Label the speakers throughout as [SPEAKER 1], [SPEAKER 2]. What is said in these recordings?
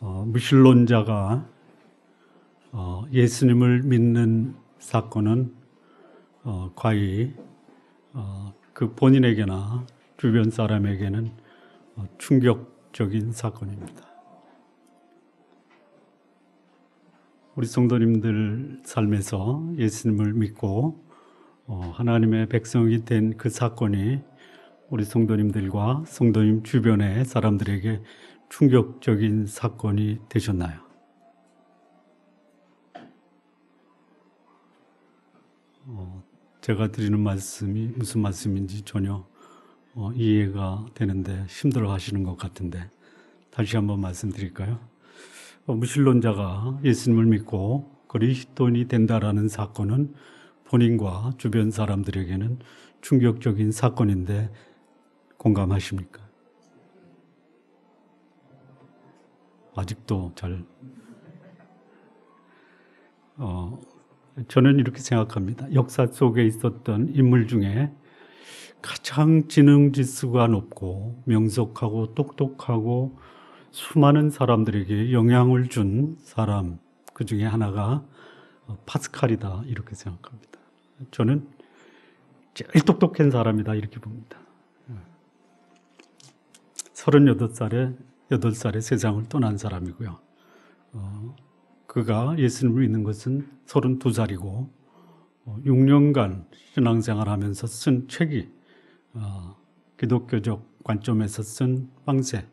[SPEAKER 1] 무신론자가 예수님을 믿는 사건은 과히 그 본인에게나 주변 사람에게는 충격적인 사건입니다. 우리 성도님들 삶에서 예수님을 믿고 하나님의 백성이 된 그 사건이 우리 성도님들과 성도님 주변의 사람들에게 충격적인 사건이 되셨나요? 제가 드리는 말씀이 무슨 말씀인지 전혀 이해가 되는데 힘들어 하시는 것 같은데 다시 한번 말씀드릴까요? 무신론자가 예수님을 믿고 그리스도인이 된다라는 사건은 본인과 주변 사람들에게는 충격적인 사건인데 공감하십니까? 아직도 잘 저는 이렇게 생각합니다. 역사 속에 있었던 인물 중에 가장 지능 지수가 높고 명석하고 똑똑하고 수많은 사람들에게 영향을 준 사람 그 중에 하나가 파스칼이다 이렇게 생각합니다. 저는 제일 똑똑한 사람이다 이렇게 봅니다. 38살에 세상을 떠난 사람이고요. 그가 예수님을 믿는 것은 32살이고 6년간 신앙생활 하면서 쓴 책이 기독교적 관점에서 쓴 빵세.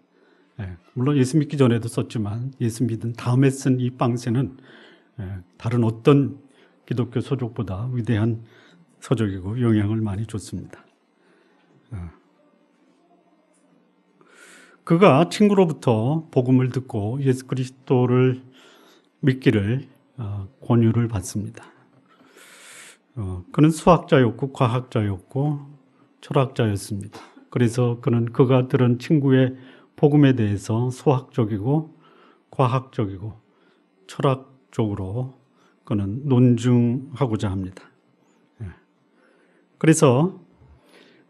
[SPEAKER 1] 물론 예수 믿기 전에도 썼지만 예수 믿은 다음에 쓴 이 빵세는 다른 어떤 기독교 서적보다 위대한 서적이고 영향을 많이 줬습니다. 그가 친구로부터 복음을 듣고 예수 그리스도를 믿기를 권유를 받습니다. 그는 수학자였고 과학자였고 철학자였습니다. 그래서 그는 그가 들은 친구의 복음에 대해서 수학적이고 과학적이고 철학적으로 그는 논증하고자 합니다. 그래서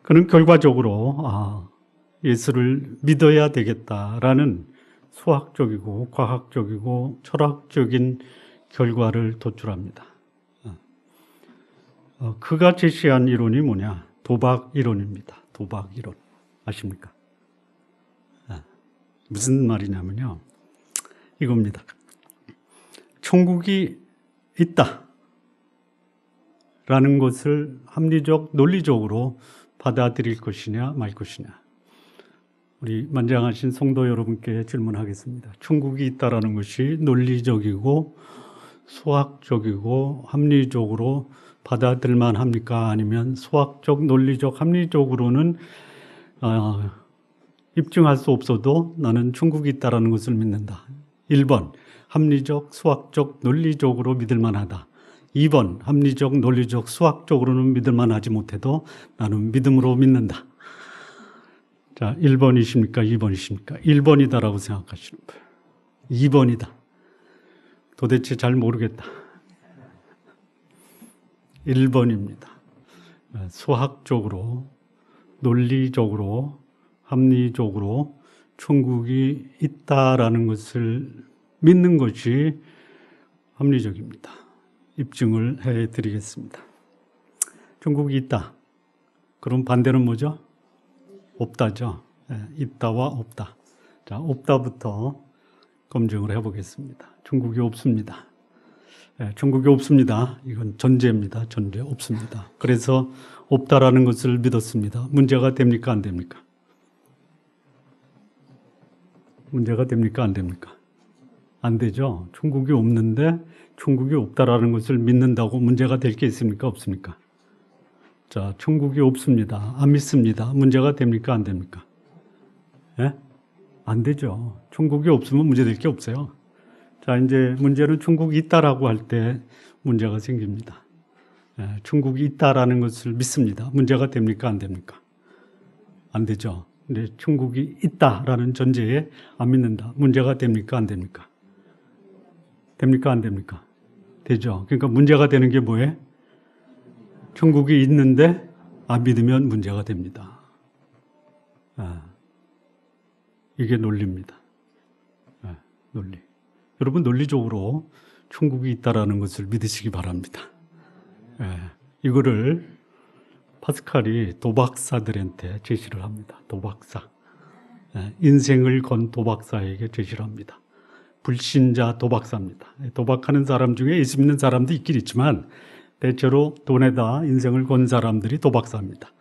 [SPEAKER 1] 그는 결과적으로 예수를 믿어야 되겠다라는 수학적이고 과학적이고 철학적인 결과를 도출합니다. 그가 제시한 이론이 뭐냐? 도박 이론입니다. 도박 이론. 아십니까? 무슨 말이냐면요. 이겁니다. 천국이 있다. 라는 것을 합리적, 논리적으로 받아들일 것이냐 말 것이냐. 우리 만장하신 성도 여러분께 질문하겠습니다. 천국이 있다라는 것이 논리적이고 수학적이고 합리적으로 받아들일만 합니까? 아니면 수학적, 논리적, 합리적으로는 입증할 수 없어도 나는 천국이 있다라는 것을 믿는다. 1번, 합리적, 수학적, 논리적으로 믿을만하다. 2번, 합리적, 논리적, 수학적으로는 믿을만하지 못해도 나는 믿음으로 믿는다. 자, 1번이십니까? 2번이십니까? 1번이다라고 생각하시는 거예요. 2번이다. 도대체 잘 모르겠다. 1번입니다. 수학적으로, 논리적으로, 합리적으로 천국이 있다라는 것을 믿는 것이 합리적입니다. 입증을 해드리겠습니다. 천국이 있다. 그럼 반대는 뭐죠? 없다죠. 있다와 없다. 자, 없다부터 검증을 해보겠습니다. 천국이 없습니다. 천국이 없습니다. 이건 전제입니다. 전제 없습니다. 그래서 없다라는 것을 믿었습니다. 문제가 됩니까? 안 됩니까? 문제가 됩니까? 안 됩니까? 안 되죠. 천국이 없는데 천국이 없다라는 것을 믿는다고 문제가 될 게 있습니까? 없습니까? 자, 천국이 없습니다. 안 믿습니다. 문제가 됩니까? 안 됩니까? 예? 안 되죠. 천국이 없으면 문제될 게 없어요. 자, 이제 문제는 천국이 있다라고 할 때 문제가 생깁니다. 천국이 있다라는 것을 믿습니다. 문제가 됩니까? 안 됩니까? 안 되죠. 근데 천국이 있다라는 전제에 안 믿는다. 문제가 됩니까? 안 됩니까? 됩니까? 안 됩니까? 되죠. 그러니까 문제가 되는 게 뭐예요? 천국이 있는데 안 믿으면 문제가 됩니다. 이게 논리입니다. 논리. 여러분 논리적으로 천국이 있다라는 것을 믿으시기 바랍니다. 이거를 파스칼이 도박사들한테 제시를 합니다. 도박사. 인생을 건 도박사에게 제시를 합니다. 불신자 도박사입니다. 도박하는 사람 중에 예수 믿는 사람도 있긴 있지만 대체로 돈에다 인생을 건 사람들이 도박사입니다.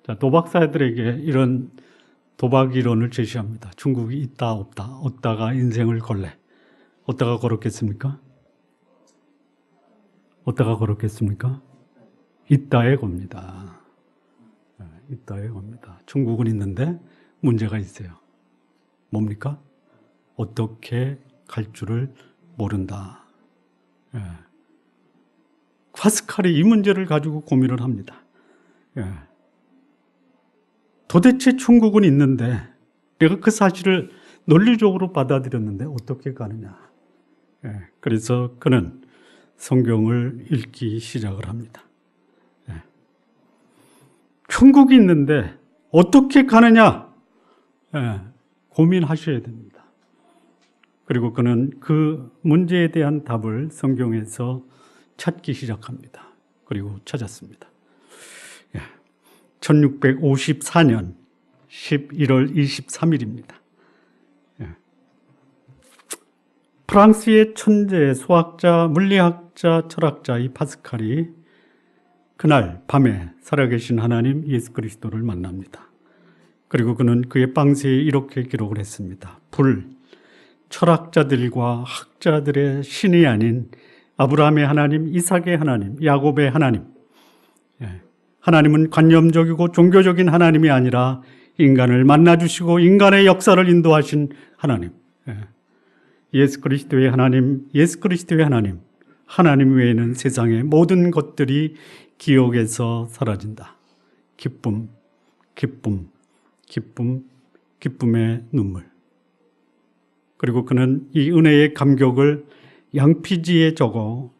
[SPEAKER 1] 자, 도박사들에게 이런 도박 이론을 제시합니다. 천국이 있다 없다. 없다가 인생을 걸래. 어디다가 걸었겠습니까? 어디다가 걸었겠습니까? 있다에 겁니다. 있다에 겁니다. 천국은 있는데 문제가 있어요. 뭡니까? 어떻게 갈 줄을 모른다. 파스칼이 이 문제를 가지고 고민을 합니다. 도대체 천국은 있는데 내가 그 사실을 논리적으로 받아들였는데 어떻게 가느냐. 그래서 그는 성경을 읽기 시작을 합니다. 천국이 있는데 어떻게 가느냐. 고민하셔야 됩니다. 그리고 그는 그 문제에 대한 답을 성경에서 찾기 시작합니다. 그리고 찾았습니다. 1654년 11월 23일입니다. 프랑스의 천재, 수학자, 물리학자, 철학자 이 파스칼이 그날 밤에 살아계신 하나님 예수 그리스도를 만납니다. 그리고 그는 그의 방세에 이렇게 기록을 했습니다. 철학자들과 학자들의 신이 아닌 아브라함의 하나님, 이삭의 하나님, 야곱의 하나님. 하나님은 관념적이고 종교적인 하나님이 아니라 인간을 만나주시고 인간의 역사를 인도하신 하나님. 예수 그리스도의 하나님, 예수 그리스도의 하나님. 하나님 외에는 세상의 모든 것들이 기억에서 사라진다. 기쁨, 기쁨, 기쁨, 기쁨의 눈물. 그리고 그는 이 은혜의 감격을 양피지에 적어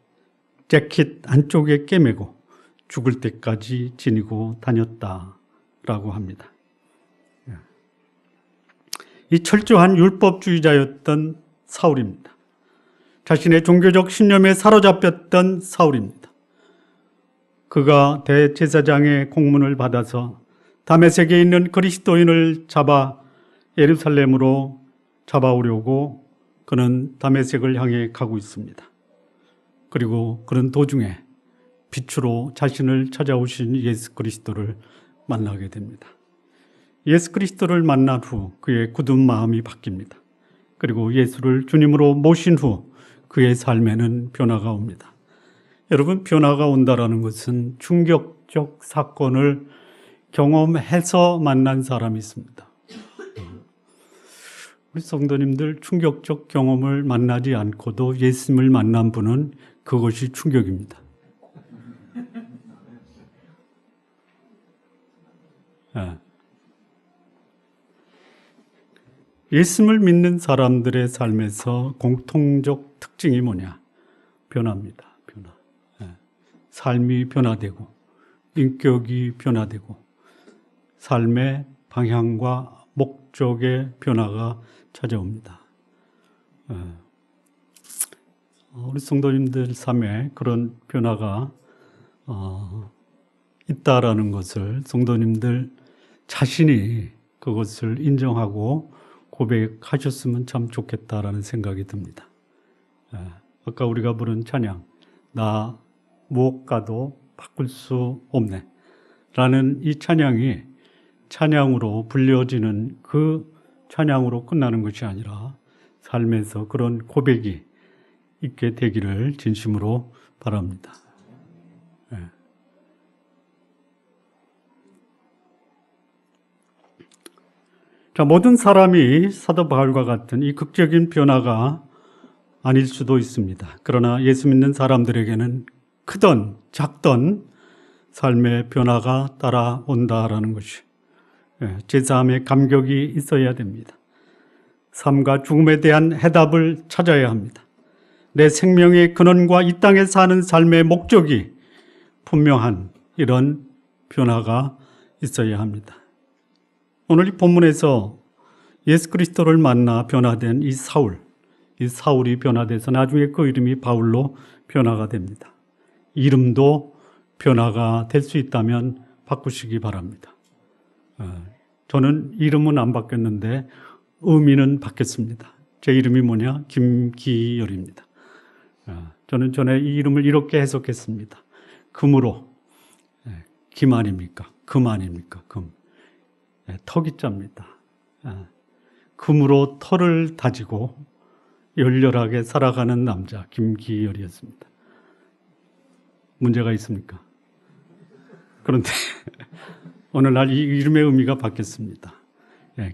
[SPEAKER 1] 재킷 안쪽에 꿰매고 죽을 때까지 지니고 다녔다라고 합니다. 이 철저한 율법주의자였던 사울입니다. 자신의 종교적 신념에 사로잡혔던 사울입니다. 그가 대제사장의 공문을 받아서 다메섹에 있는 그리스도인을 잡아 예루살렘으로 잡아오려고 그는 다메섹을 향해 가고 있습니다. 그리고 그런 도중에 빛으로 자신을 찾아오신 예수 그리스도를 만나게 됩니다. 예수 그리스도를 만난 후 그의 굳은 마음이 바뀝니다. 그리고 예수를 주님으로 모신 후 그의 삶에는 변화가 옵니다. 여러분, 변화가 온다라는 것은 충격적 사건을 경험해서 만난 사람이 있습니다. 우리 성도님들 충격적 경험을 만나지 않고도 예수님을 만난 분은 그것이 충격입니다. 예수님을 믿는 사람들의 삶에서 공통적 특징이 뭐냐? 변화입니다. 변화. 삶이 변화되고 인격이 변화되고 삶의 방향과 목적의 변화가 찾아옵니다. 우리 성도님들 삶에 그런 변화가 있다라는 것을 성도님들 자신이 그것을 인정하고 고백하셨으면 참 좋겠다라는 생각이 듭니다. 아까 우리가 부른 찬양, 나 무엇과도 바꿀 수 없네 라는 이 찬양이 찬양으로 불려지는 그 찬양으로 끝나는 것이 아니라 삶에서 그런 고백이 있게 되기를 진심으로 바랍니다. 자, 모든 사람이 사도 바울과 같은 이 극적인 변화가 아닐 수도 있습니다. 그러나 예수 믿는 사람들에게는 크던 작던 삶의 변화가 따라온다라는 것이 제3의 감격이 있어야 됩니다. 삶과 죽음에 대한 해답을 찾아야 합니다. 내 생명의 근원과 이 땅에 사는 삶의 목적이 분명한 이런 변화가 있어야 합니다. 오늘 이 본문에서 예수 그리스도를 만나 변화된 이 사울, 이 사울이 변화돼서 나중에 그 이름이 바울로 변화가 됩니다. 이름도 변화가 될 수 있다면 바꾸시기 바랍니다. 저는 이름은 안 바뀌었는데 의미는 바뀌었습니다. 제 이름이 뭐냐? 김기열입니다. 저는 전에 이 이름을 이렇게 해석했습니다. 금으로, 김 아닙니까? 금 아닙니까? 금. 터기자입니다. 금으로 털을 다지고 열렬하게 살아가는 남자 김기열이었습니다. 문제가 있습니까? 그런데 오늘날 이 이름의 의미가 바뀌었습니다.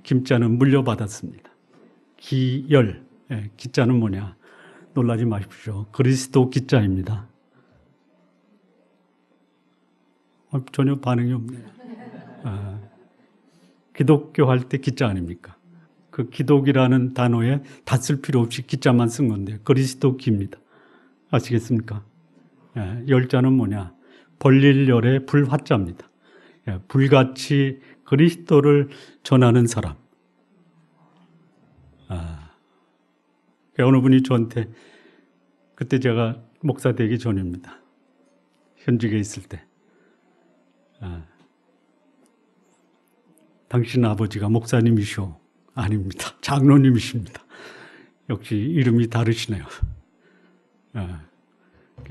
[SPEAKER 1] 김자는 물려받았습니다. 기열, 기자는 뭐냐? 놀라지 마십시오. 그리스도 기자입니다. 전혀 반응이 없네요. 기독교 할 때 기자 아닙니까? 그 기독이라는 단어에 다 쓸 필요 없이 기자만 쓴 건데 그리스도 기입니다. 아시겠습니까? 열자는 뭐냐? 벌릴 열의 불화자입니다. 불같이 그리스도를 전하는 사람. 어느 분이 저한테 그때 제가 목사 되기 전입니다. 현직에 있을 때. 당신 아버지가 목사님이시오? 아닙니다. 장로님이십니다. 역시 이름이 다르시네요.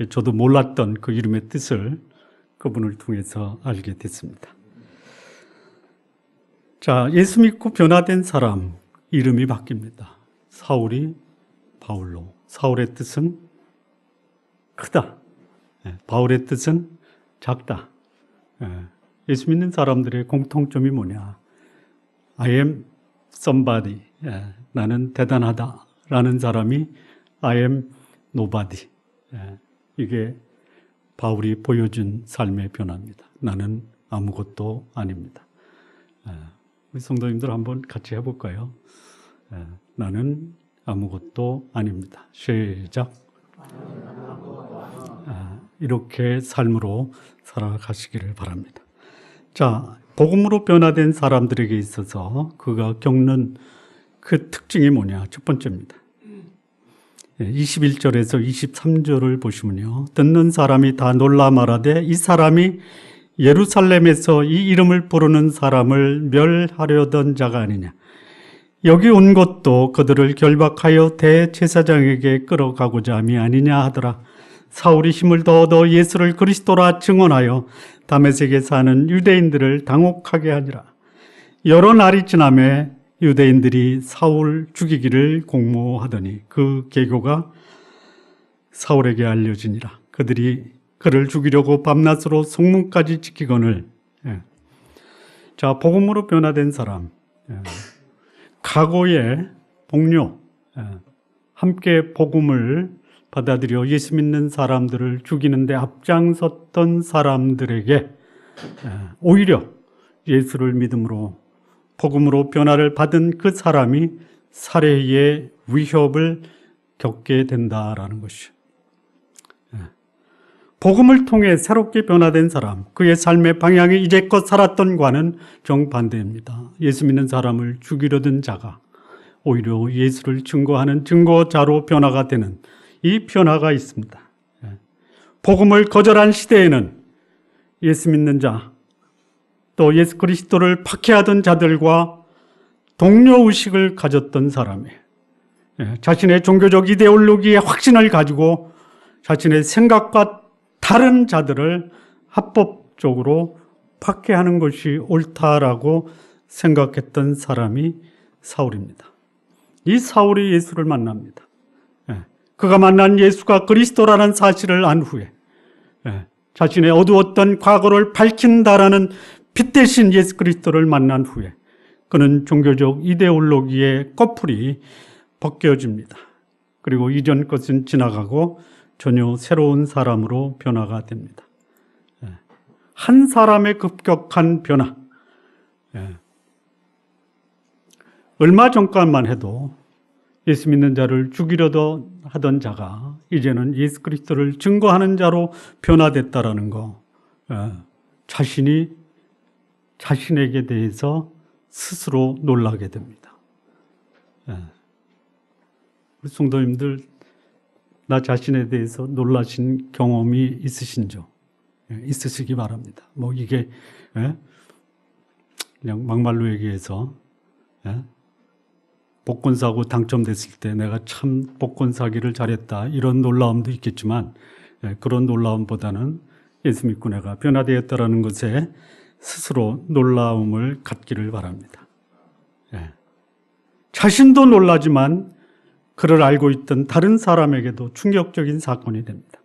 [SPEAKER 1] 저도 몰랐던 그 이름의 뜻을 그분을 통해서 알게 됐습니다. 자, 예수 믿고 변화된 사람 이름이 바뀝니다. 사울이 바울로. 사울의 뜻은 크다. 바울의 뜻은 작다. 예수 믿는 사람들의 공통점이 뭐냐? I am somebody. 나는 대단하다. 라는 사람이 I am nobody. 이게 바울이 보여준 삶의 변화입니다. 나는 아무것도 아닙니다. 우리 성도님들 한번 같이 해볼까요? 나는 아무것도 아닙니다. 시작. 이렇게 삶으로 살아가시기를 바랍니다. 자, 복음으로 변화된 사람들에게 있어서 그가 겪는 그 특징이 뭐냐? 첫 번째입니다. 21절에서 23절을 보시면요. 듣는 사람이 다 놀라 말하되 이 사람이 예루살렘에서 이 이름을 부르는 사람을 멸하려던 자가 아니냐. 여기 온 것도 그들을 결박하여 대제사장에게 끌어가고자 함이 아니냐 하더라. 사울이 힘을 더 얻어 예수를 그리스도라 증언하여 다메섹에 사는 유대인들을 당혹하게 하니라. 여러 날이 지나매 유대인들이 사울 죽이기를 공모하더니 그 계교가 사울에게 알려지니라. 그들이 그를 죽이려고 밤낮으로 성문까지 지키거늘. 자, 복음으로 변화된 사람, 과거의 동료, 함께 복음을 받아들여 예수 믿는 사람들을 죽이는데 앞장섰던 사람들에게 오히려 예수를 믿음으로 복음으로 변화를 받은 그 사람이 살해의 위협을 겪게 된다라는 것이죠. 복음을 통해 새롭게 변화된 사람, 그의 삶의 방향이 이제껏 살았던 과는 정반대입니다. 예수 믿는 사람을 죽이려던 자가 오히려 예수를 증거하는 증거자로 변화가 되는 이 변화가 있습니다. 복음을 거절한 시대에는 예수 믿는 자, 또 예수 그리스도를 박해하던 자들과 동료의식을 가졌던 사람이 자신의 종교적 이데올로기의 확신을 가지고 자신의 생각과 다른 자들을 합법적으로 박해하는 것이 옳다라고 생각했던 사람이 사울입니다. 이 사울이 예수를 만납니다. 그가 만난 예수가 그리스도라는 사실을 안 후에 자신의 어두웠던 과거를 밝힌다라는 빛 대신 예수 그리스도를 만난 후에 그는 종교적 이데올로기의 꺼풀이 벗겨집니다. 그리고 이전 것은 지나가고 전혀 새로운 사람으로 변화가 됩니다. 한 사람의 급격한 변화. 얼마 전까지만 해도 예수 믿는 자를 죽이려도 하던 자가 이제는 예수 그리스도를 증거하는 자로 변화됐다라는 거. 자신이 자신에게 대해서 스스로 놀라게 됩니다. 우리 성도님들 나 자신에 대해서 놀라신 경험이 있으신죠? 있으시기 바랍니다. 뭐 이게 그냥 막말로 얘기해서 복권 사고 당첨됐을 때 내가 참 복권 사기를 잘했다 이런 놀라움도 있겠지만 그런 놀라움보다는 예수 믿고 내가 변화되었다라는 것에 스스로 놀라움을 갖기를 바랍니다. 자신도 놀라지만 그를 알고 있던 다른 사람에게도 충격적인 사건이 됩니다.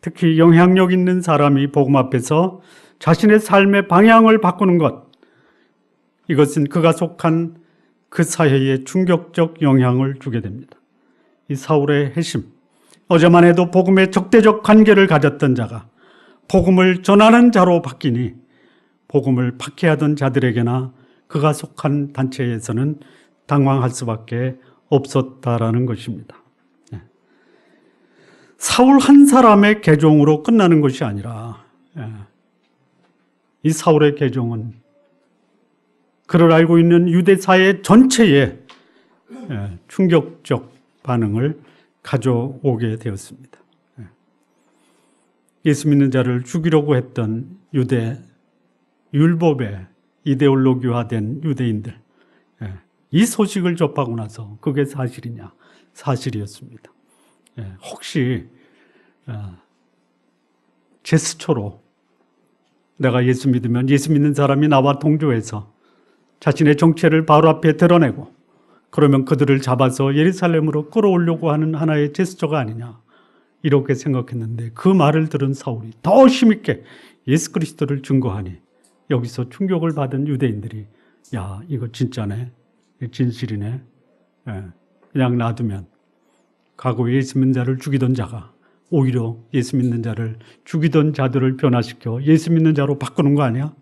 [SPEAKER 1] 특히 영향력 있는 사람이 복음 앞에서 자신의 삶의 방향을 바꾸는 것, 이것은 그가 속한 그 사회에 충격적 영향을 주게 됩니다. 이 사울의 회심, 어제만 해도 복음에 적대적 관계를 가졌던 자가 복음을 전하는 자로 바뀌니 복음을 박해하던 자들에게나 그가 속한 단체에서는 당황할 수밖에 없었다라는 것입니다. 사울 한 사람의 개종으로 끝나는 것이 아니라 이 사울의 개종은 그를 알고 있는 유대 사회 전체에 충격적 반응을 가져오게 되었습니다. 예수 믿는 자를 죽이려고 했던 유대 율법에 이데올로기화된 유대인들, 이 소식을 접하고 나서 그게 사실이냐? 사실이었습니다. 혹시 제스처로 내가 예수 믿으면 예수 믿는 사람이 나와 동조해서 자신의 정체를 바로 앞에 드러내고 그러면 그들을 잡아서 예루살렘으로 끌어오려고 하는 하나의 제스처가 아니냐 이렇게 생각했는데 그 말을 들은 사울이 더 힘있게 예수 그리스도를 증거하니 여기서 충격을 받은 유대인들이 야 이거 진짜네, 진실이네, 그냥 놔두면 과거에 예수 믿는 자를 죽이던 자가 오히려 예수 믿는 자를 죽이던 자들을 변화시켜 예수 믿는 자로 바꾸는 거 아니야?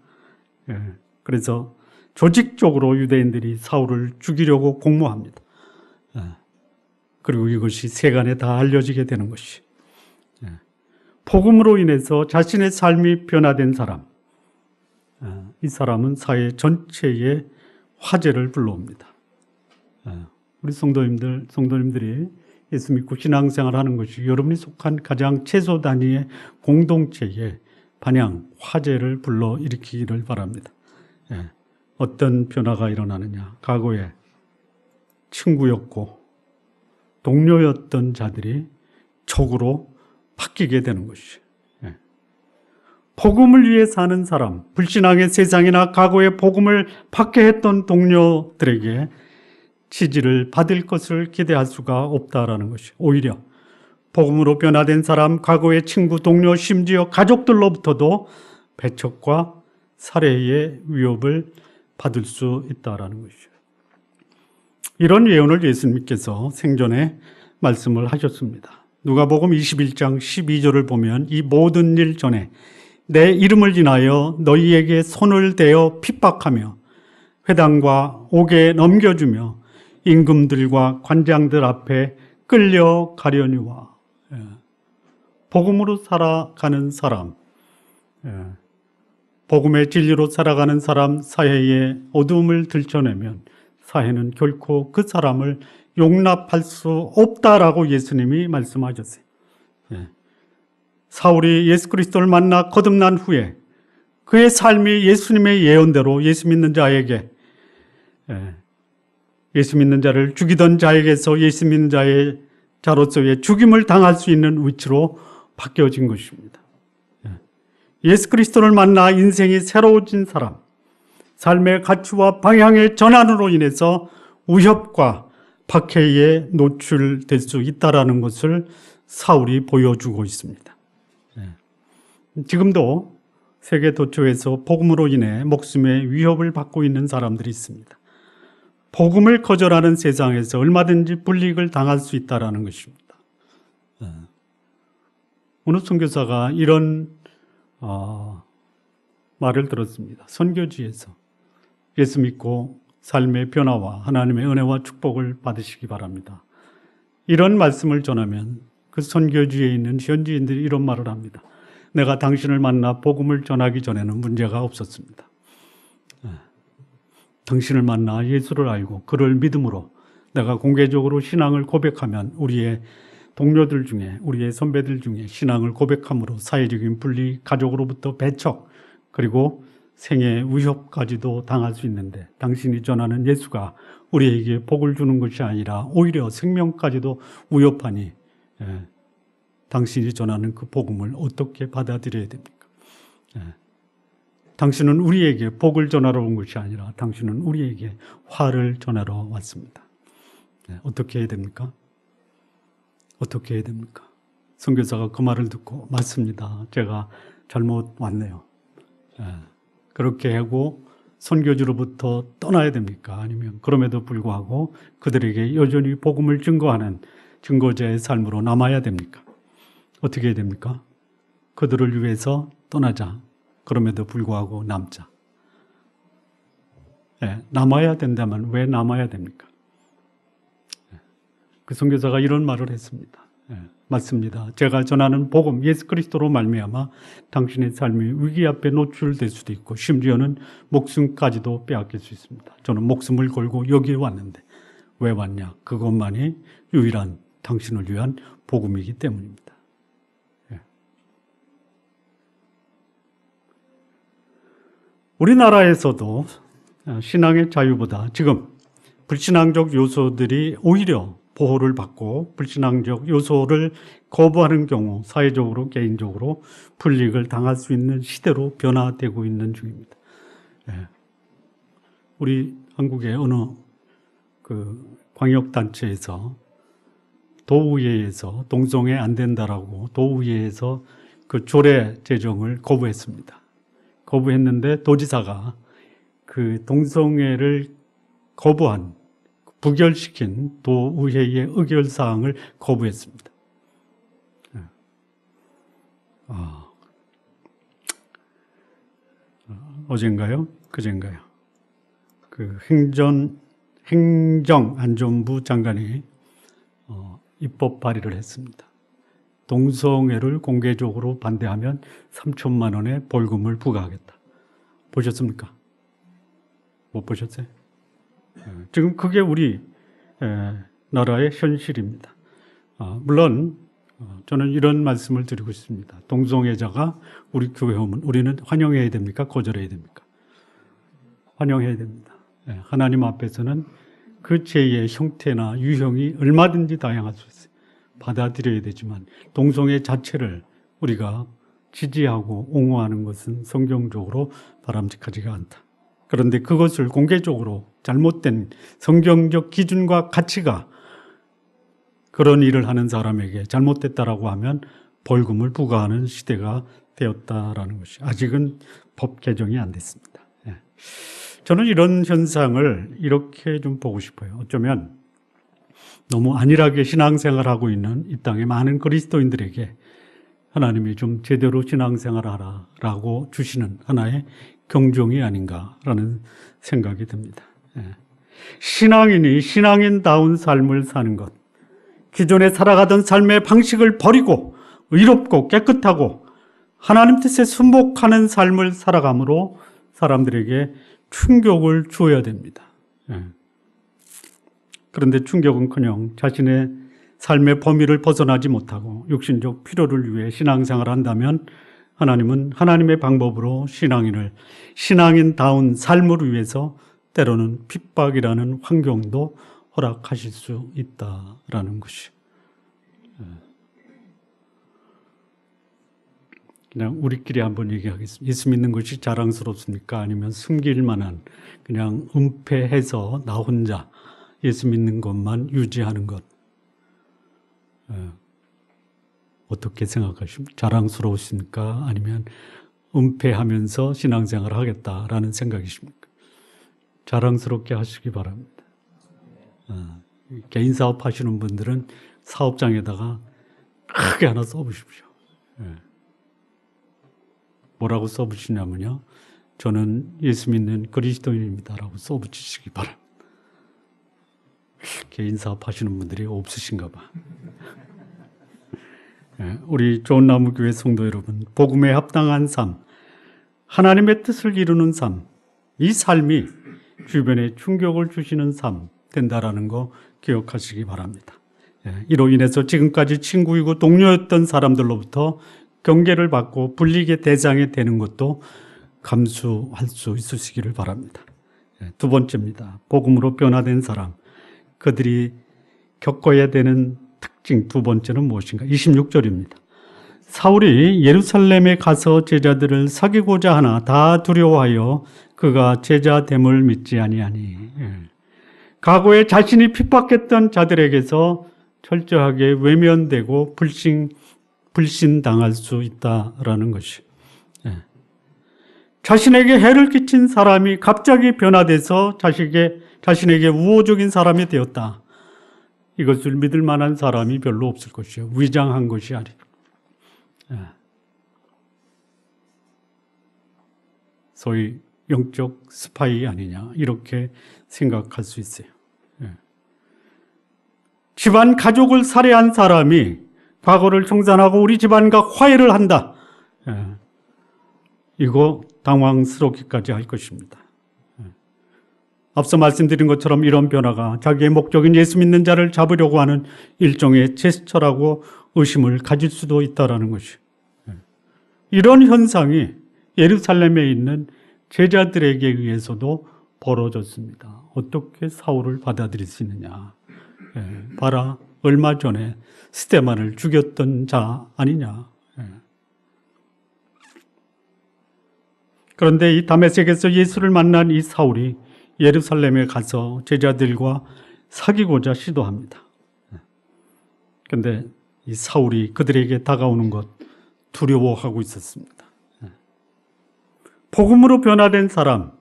[SPEAKER 1] 그래서 조직적으로 유대인들이 사울을 죽이려고 공모합니다. 그리고 이것이 세간에 다 알려지게 되는 것이 복음으로 인해서 자신의 삶이 변화된 사람, 이 사람은 사회 전체에 화제를 불러옵니다. 우리 성도님들이 예수 믿고 신앙생활 하는 것이 여러분이 속한 가장 최소 단위의 공동체에 반향, 화제를 불러일으키기를 바랍니다. 어떤 변화가 일어나느냐. 과거에 친구였고 동료였던 자들이 적으로 바뀌게 되는 것이. 복음을 위해 사는 사람, 불신앙의 세상이나 과거에 복음을 박해했던 동료들에게 지지를 받을 것을 기대할 수가 없다라는 것이. 오히려 복음으로 변화된 사람, 과거의 친구, 동료, 심지어 가족들로부터도 배척과 살해의 위협을 받을 수 있다라는 것이죠. 이런 예언을 예수님께서 생전에 말씀을 하셨습니다. 누가복음 21장 12절을 보면 이 모든 일 전에 내 이름을 인하여 너희에게 손을 대어 핍박하며 회당과 옥에 넘겨주며 임금들과 관장들 앞에 끌려가려니와. 복음으로 살아가는 사람, 복음의 진리로 살아가는 사람 사회의 어두움을 들춰내면 사회는 결코 그 사람을 용납할 수 없다라고 예수님이 말씀하셨어요. 사울이 예수 그리스도를 만나 거듭난 후에 그의 삶이 예수님의 예언대로 예수 믿는 자에게, 예수 믿는 자를 죽이던 자에게서 예수 믿는 자의 자로서의 죽임을 당할 수 있는 위치로 바뀌어진 것입니다. 예수 그리스도를 만나 인생이 새로워진 사람, 삶의 가치와 방향의 전환으로 인해서 위협과 박해에 노출될 수 있다는 것을 사울이 보여주고 있습니다. 지금도 세계 도처에서 복음으로 인해 목숨의 위협을 받고 있는 사람들이 있습니다. 복음을 거절하는 세상에서 얼마든지 불이익을 당할 수 있다는 것입니다. 어느 선교사가 이런 말을 들었습니다. 선교지에서 예수 믿고 삶의 변화와 하나님의 은혜와 축복을 받으시기 바랍니다. 이런 말씀을 전하면 그 선교지에 있는 현지인들이 이런 말을 합니다. 내가 당신을 만나 복음을 전하기 전에는 문제가 없었습니다. 당신을 만나 예수를 알고 그를 믿음으로 내가 공개적으로 신앙을 고백하면 우리의 동료들 중에, 우리의 선배들 중에 신앙을 고백함으로 사회적인 분리, 가족으로부터 배척, 그리고 생의 위협까지도 당할 수 있는데, 당신이 전하는 예수가 우리에게 복을 주는 것이 아니라 오히려 생명까지도 위협하니, 당신이 전하는 그 복음을 어떻게 받아들여야 됩니까? 당신은 우리에게 복을 전하러 온 것이 아니라 당신은 우리에게 화를 전하러 왔습니다. 어떻게 해야 됩니까? 어떻게 해야 됩니까? 선교사가 그 말을 듣고 맞습니다. 제가 잘못 왔네요. 그렇게 하고 선교지로부터 떠나야 됩니까? 아니면 그럼에도 불구하고 그들에게 여전히 복음을 증거하는 증거자의 삶으로 남아야 됩니까? 어떻게 해야 됩니까? 그들을 위해서 떠나자. 그럼에도 불구하고 남자. 남아야 된다면 왜 남아야 됩니까? 그 선교사가 이런 말을 했습니다. 맞습니다. 제가 전하는 복음 예수 그리스도로 말미암아 당신의 삶이 위기 앞에 노출될 수도 있고 심지어는 목숨까지도 빼앗길 수 있습니다. 저는 목숨을 걸고 여기에 왔는데 왜 왔냐? 그것만이 유일한 당신을 위한 복음이기 때문입니다. 우리나라에서도 신앙의 자유보다 지금 불신앙적 요소들이 오히려 보호를 받고 불신앙적 요소를 거부하는 경우 사회적으로 개인적으로 불이익을 당할 수 있는 시대로 변화되고 있는 중입니다. 우리 한국의 어느 그 광역단체에서 도의회에서 동성애 안 된다라고 도의회에서 그 조례 제정을 거부했습니다. 거부했는데 도지사가 그 동성애를 거부한 부결시킨 도의회의 의결사항을 거부했습니다. 어젠가요? 그젠가요? 그 행정안전부 장관이 입법 발의를 했습니다. 동성애를 공개적으로 반대하면 3천만 원의 벌금을 부과하겠다. 보셨습니까? 못 보셨어요? 지금 그게 우리 나라의 현실입니다. 물론 저는 이런 말씀을 드리고 있습니다. 동성애자가 우리 교회 오면 우리는 환영해야 됩니까? 거절해야 됩니까? 환영해야 됩니다. 하나님 앞에서는 그 죄의 형태나 유형이 얼마든지 다양할 수 있어요. 받아들여야 되지만 동성애 자체를 우리가 지지하고 옹호하는 것은 성경적으로 바람직하지가 않다. 그런데 그것을 공개적으로 잘못된 성경적 기준과 가치가 그런 일을 하는 사람에게 잘못됐다라고 하면 벌금을 부과하는 시대가 되었다라는 것이 아직은 법 개정이 안 됐습니다. 저는 이런 현상을 이렇게 좀 보고 싶어요. 어쩌면 너무 안일하게 신앙생활하고 있는 이 땅의 많은 그리스도인들에게 하나님이 좀 제대로 신앙생활하라라고 주시는 하나의 경종이 아닌가라는 생각이 듭니다. 신앙인이 신앙인다운 삶을 사는 것, 기존에 살아가던 삶의 방식을 버리고 의롭고 깨끗하고 하나님 뜻에 순복하는 삶을 살아감으로 사람들에게 충격을 주어야 됩니다. 그런데 충격은커녕 자신의 삶의 범위를 벗어나지 못하고 육신적 필요를 위해 신앙생활을 한다면 하나님은 하나님의 방법으로 신앙인다운 삶을 위해서 때로는 핍박이라는 환경도 허락하실 수 있다라는 것이. 그냥 우리끼리 한번 얘기하겠습니다. 예수 믿는 것이 자랑스럽습니까? 아니면 숨길 만한 그냥 은폐해서 나 혼자 예수 믿는 것만 유지하는 것. 어떻게 생각하십니까? 자랑스러우십니까? 아니면 은폐하면서 신앙생활을 하겠다라는 생각이십니까? 자랑스럽게 하시기 바랍니다. 개인 사업 하시는 분들은 사업장에다가 크게 하나 써보십시오. 뭐라고 써붙이냐면요. 저는 예수 믿는 그리스도인입니다라고 써붙이시기 바랍니다. 개인 사업 하시는 분들이 없으신가 봐. 우리 좋은나무교회 성도 여러분, 복음에 합당한 삶, 하나님의 뜻을 이루는 삶, 이 삶이 주변에 충격을 주시는 삶 된다라는 거 기억하시기 바랍니다. 이로 인해서 지금까지 친구이고 동료였던 사람들로부터 경계를 받고 불리게 대상이 되는 것도 감수할 수 있으시기를 바랍니다. 두 번째입니다. 복음으로 변화된 사람, 그들이 겪어야 되는 특징 두 번째는 무엇인가? 26절입니다. 사울이 예루살렘에 가서 제자들을 사귀고자 하나 다 두려워하여 그가 제자됨을 믿지 아니하니. 과거에 자신이 핍박했던 자들에게서 철저하게 외면되고 불신당할 수 있다라는 것이. 자신에게 해를 끼친 사람이 갑자기 변화돼서 자신에게 우호적인 사람이 되었다. 이것을 믿을 만한 사람이 별로 없을 것이요. 위장한 것이 아니라. 소위 영적 스파이 아니냐 이렇게 생각할 수 있어요. 집안 가족을 살해한 사람이 과거를 청산하고 우리 집안과 화해를 한다. 이거 당황스럽기까지 할 것입니다. 앞서 말씀드린 것처럼 이런 변화가 자기의 목적인 예수 믿는 자를 잡으려고 하는 일종의 제스처라고 의심을 가질 수도 있다는 것이. 이런 현상이 예루살렘에 있는 제자들에게 의해서도 벌어졌습니다. 어떻게 사울을 받아들일 수 있느냐. 봐라, 얼마 전에 스데반을 죽였던 자 아니냐. 그런데 이 다메섹에서 예수를 만난 이 사울이 예루살렘에 가서 제자들과 사귀고자 시도합니다. 그런데 이 사울이 그들에게 다가오는 것 두려워하고 있었습니다. 복음으로 변화된 사람,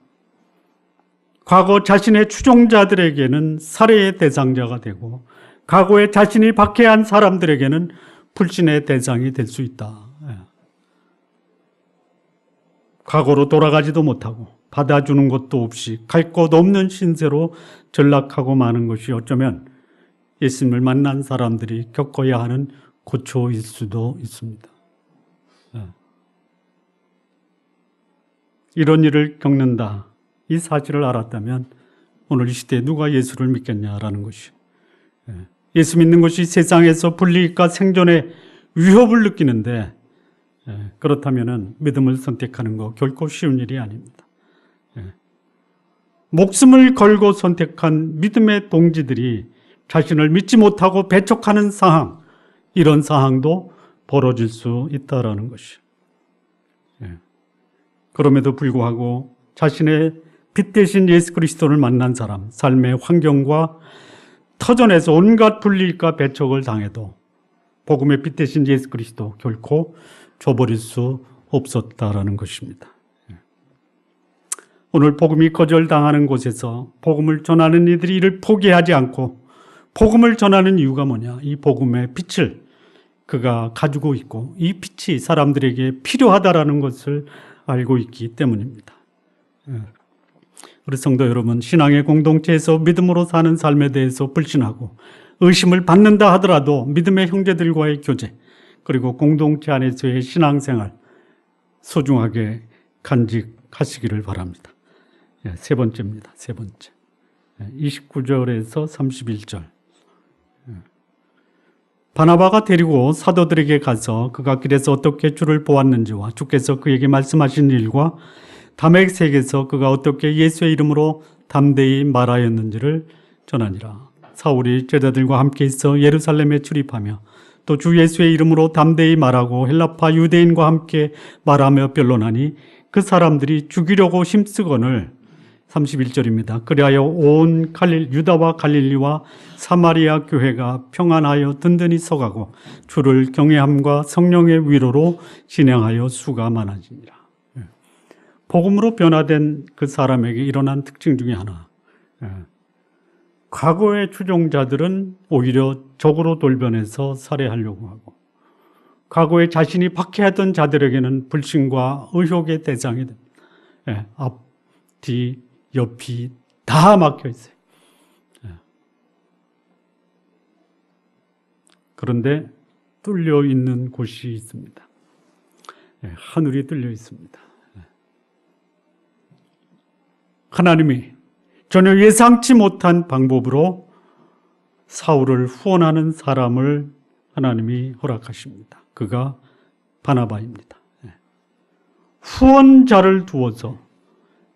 [SPEAKER 1] 과거 자신의 추종자들에게는 살해의 대상자가 되고 과거에 자신이 박해한 사람들에게는 불신의 대상이 될 수 있다. 과거로 돌아가지도 못하고 받아주는 것도 없이 갈 곳 없는 신세로 전락하고 마는 것이 어쩌면 예수님을 만난 사람들이 겪어야 하는 고초일 수도 있습니다. 이런 일을 겪는다. 이 사실을 알았다면 오늘 이 시대에 누가 예수를 믿겠냐라는 것이. 예수 믿는 것이 세상에서 불리익과 생존의 위협을 느끼는데 그렇다면 믿음을 선택하는 거 결코 쉬운 일이 아닙니다. 목숨을 걸고 선택한 믿음의 동지들이 자신을 믿지 못하고 배척하는 상황, 이런 상황도 벌어질 수 있다는 것이. 그럼에도 불구하고 자신의 빛 대신 예수 그리스도를 만난 사람, 삶의 환경과 터전에서 온갖 불리익과 배척을 당해도 복음의 빛 대신 예수 그리스도 결코 줘버릴 수 없었다라는 것입니다. 오늘 복음이 거절당하는 곳에서 복음을 전하는 이들이 이를 포기하지 않고 복음을 전하는 이유가 뭐냐? 이 복음의 빛을 그가 가지고 있고 이 빛이 사람들에게 필요하다라는 것을 알고 있기 때문입니다. 우리 성도 여러분, 신앙의 공동체에서 믿음으로 사는 삶에 대해서 불신하고 의심을 받는다 하더라도 믿음의 형제들과의 교제, 그리고 공동체 안에서의 신앙생활 소중하게 간직하시기를 바랍니다. 세 번째입니다. 세 번째. 29절에서 31절. 바나바가 데리고 사도들에게 가서 그가 길에서 어떻게 주를 보았는지와 주께서 그에게 말씀하신 일과 다메섹에서 그가 어떻게 예수의 이름으로 담대히 말하였는지를 전하니라. 사울이 제자들과 함께 있어 예루살렘에 출입하며 또 주 예수의 이름으로 담대히 말하고 헬라파 유대인과 함께 말하며 변론하니 그 사람들이 죽이려고 힘쓰거늘 31절입니다. 그리하여 온 유다와 갈릴리와 사마리아 교회가 평안하여 든든히 서가고 주를 경외함과 성령의 위로로 진행하여 수가 많아지니라. 복음으로 변화된 그 사람에게 일어난 특징 중에 하나. 과거의 추종자들은 오히려 적으로 돌변해서 살해하려고 하고 과거에 자신이 박해하던 자들에게는 불신과 의혹의 대상이 됩니다. 앞, 뒤, 옆이 다 막혀 있어요. 그런데 뚫려 있는 곳이 있습니다. 하늘이 뚫려 있습니다. 하나님이 전혀 예상치 못한 방법으로 사울을 후원하는 사람을 하나님이 허락하십니다. 그가 바나바입니다. 후원자를 두어서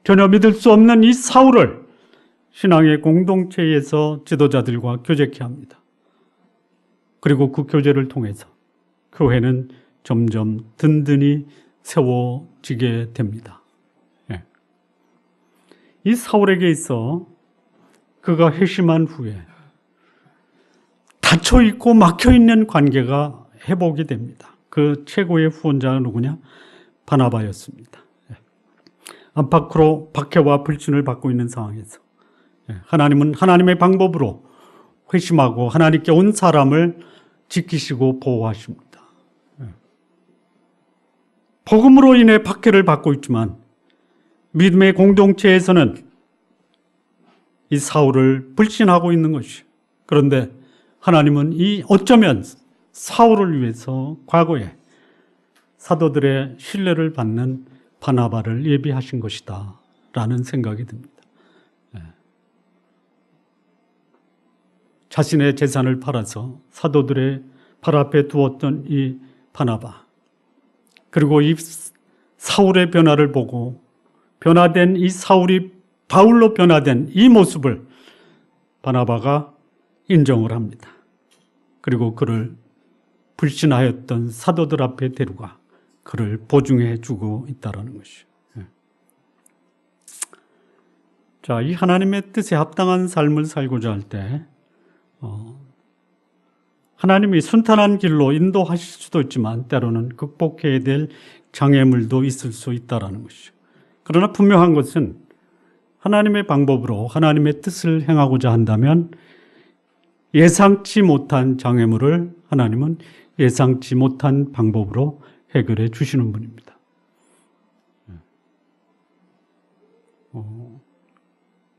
[SPEAKER 1] 전혀 믿을 수 없는 이 사울을 신앙의 공동체에서 지도자들과 교제케 합니다. 그리고 그 교제를 통해서 교회는 점점 든든히 세워지게 됩니다. 이 사울에게 있어 그가 회심한 후에 닫혀있고 막혀있는 관계가 회복이 됩니다. 그 최고의 후원자가 누구냐? 바나바였습니다. 안팎으로 박해와 불신을 받고 있는 상황에서 하나님은 하나님의 방법으로 회심하고 하나님께 온 사람을 지키시고 보호하십니다. 복음으로 인해 박해를 받고 있지만 믿음의 공동체에서는 이 사울을 불신하고 있는 것이, 그런데 하나님은 어쩌면 사울을 위해서 과거에 사도들의 신뢰를 받는 바나바를 예비하신 것이다 라는 생각이 듭니다. 자신의 재산을 팔아서 사도들의 발 앞에 두었던 이 바나바, 그리고 이 사울의 변화를 보고 변화된 이 사울이 바울로 변화된 이 모습을 바나바가 인정을 합니다. 그리고 그를 불신하였던 사도들 앞에 데려가 그를 보증해 주고 있다는 것이죠. 자, 이 하나님의 뜻에 합당한 삶을 살고자 할 때 하나님이 순탄한 길로 인도하실 수도 있지만 때로는 극복해야 될 장애물도 있을 수 있다는 것이죠. 그러나 분명한 것은 하나님의 방법으로 하나님의 뜻을 행하고자 한다면 예상치 못한 장애물을 하나님은 예상치 못한 방법으로 해결해 주시는 분입니다.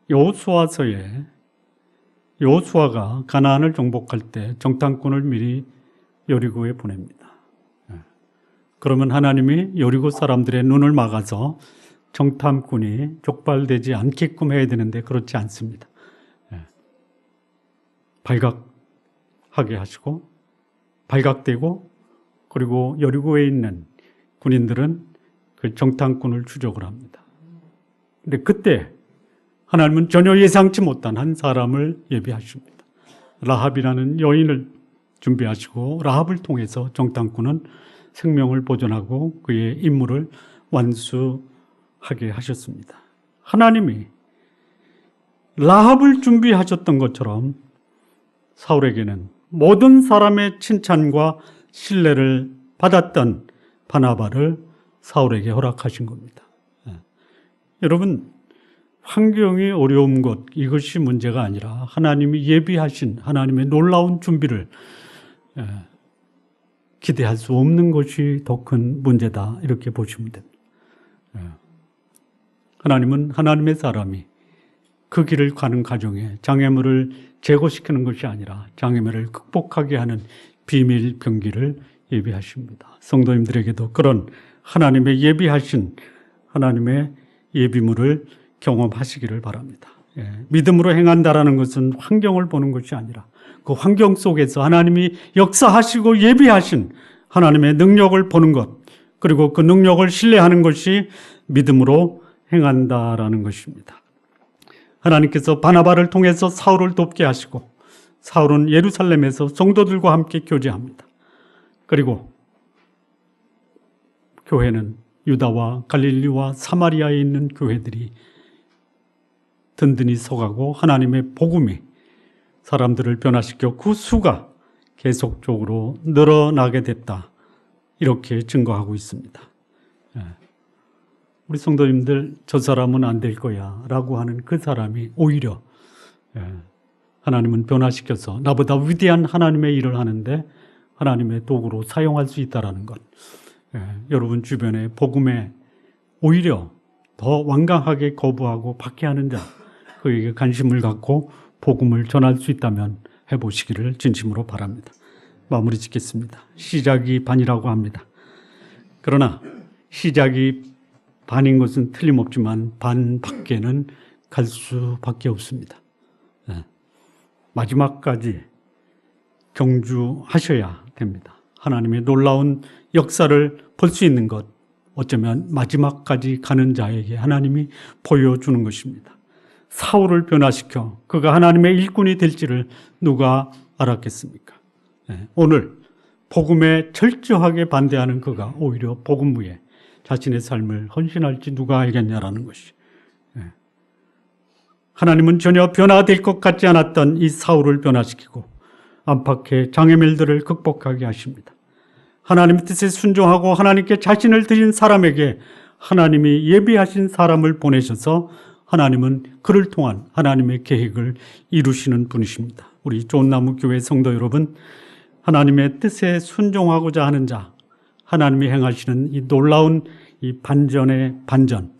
[SPEAKER 1] 여호수아서에 여호수아가 가나안을 정복할 때 정탐꾼을 미리 여리고에 보냅니다. 그러면 하나님이 여리고 사람들의 눈을 막아서 정탐꾼이 족발되지 않게끔 해야 되는데 그렇지 않습니다. 발각하게 하시고 발각되고, 그리고 여리고에 있는 군인들은 그 정탐꾼을 추적을 합니다. 근데 그때 하나님은 전혀 예상치 못한 한 사람을 예비하십니다. 라합이라는 여인을 준비하시고 라합을 통해서 정탐꾼은 생명을 보존하고 그의 임무를 완수하게 하셨습니다. 하나님이 라합을 준비하셨던 것처럼 사울에게는 모든 사람의 칭찬과 신뢰를 받았던 바나바를 사울에게 허락하신 겁니다. 여러분, 환경이 어려운 것, 이것이 문제가 아니라 하나님이 예비하신 하나님의 놀라운 준비를 기대할 수 없는 것이 더 큰 문제다, 이렇게 보시면 됩니다. 하나님은 하나님의 사람이 그 길을 가는 과정에 장애물을 제거시키는 것이 아니라 장애물을 극복하게 하는 비밀 병기를 예비하십니다. 성도님들에게도 그런 하나님의 예비하신 하나님의 예비물을 경험하시기를 바랍니다. 믿음으로 행한다라는 것은 환경을 보는 것이 아니라 그 환경 속에서 하나님이 역사하시고 예비하신 하나님의 능력을 보는 것, 그리고 그 능력을 신뢰하는 것이 믿음으로 행한다라는 것입니다. 하나님께서 바나바를 통해서 사울을 돕게 하시고 사울은 예루살렘에서 성도들과 함께 교제합니다. 그리고 교회는 유다와 갈릴리와 사마리아에 있는 교회들이 든든히 서가고 하나님의 복음이 사람들을 변화시켜 그 수가 계속적으로 늘어나게 됐다, 이렇게 증거하고 있습니다. 우리 성도님들, 저 사람은 안 될 거야 라고 하는 그 사람이 오히려 하나님은 변화시켜서 나보다 위대한 하나님의 일을 하는데 하나님의 도구로 사용할 수 있다는 것, 여러분 주변에 복음에 오히려 더 완강하게 거부하고 박해하는 자, 그에게 관심을 갖고 복음을 전할 수 있다면 해보시기를 진심으로 바랍니다. 마무리 짓겠습니다. 시작이 반이라고 합니다. 그러나 시작이 반인 것은 틀림없지만 반 밖에는 갈 수밖에 없습니다. 마지막까지 경주하셔야 됩니다. 하나님의 놀라운 역사를 볼 수 있는 것, 어쩌면 마지막까지 가는 자에게 하나님이 보여주는 것입니다. 사울을 변화시켜 그가 하나님의 일꾼이 될지를 누가 알았겠습니까? 오늘 복음에 철저하게 반대하는 그가 오히려 복음 위에 자신의 삶을 헌신할지 누가 알겠냐라는 것이. 하나님은 전혀 변화될 것 같지 않았던 이 사울을 변화시키고 안팎의 장애물들을 극복하게 하십니다. 하나님의 뜻에 순종하고 하나님께 자신을 드린 사람에게 하나님이 예비하신 사람을 보내셔서 하나님은 그를 통한 하나님의 계획을 이루시는 분이십니다. 우리 좋은나무 교회 성도 여러분, 하나님의 뜻에 순종하고자 하는 자, 하나님이 행하시는 이 놀라운 이 반전의 반전,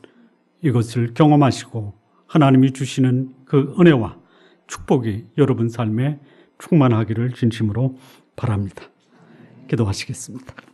[SPEAKER 1] 이것을 경험하시고 하나님이 주시는 그 은혜와 축복이 여러분 삶에 충만하기를 진심으로 바랍니다. 기도하시겠습니다.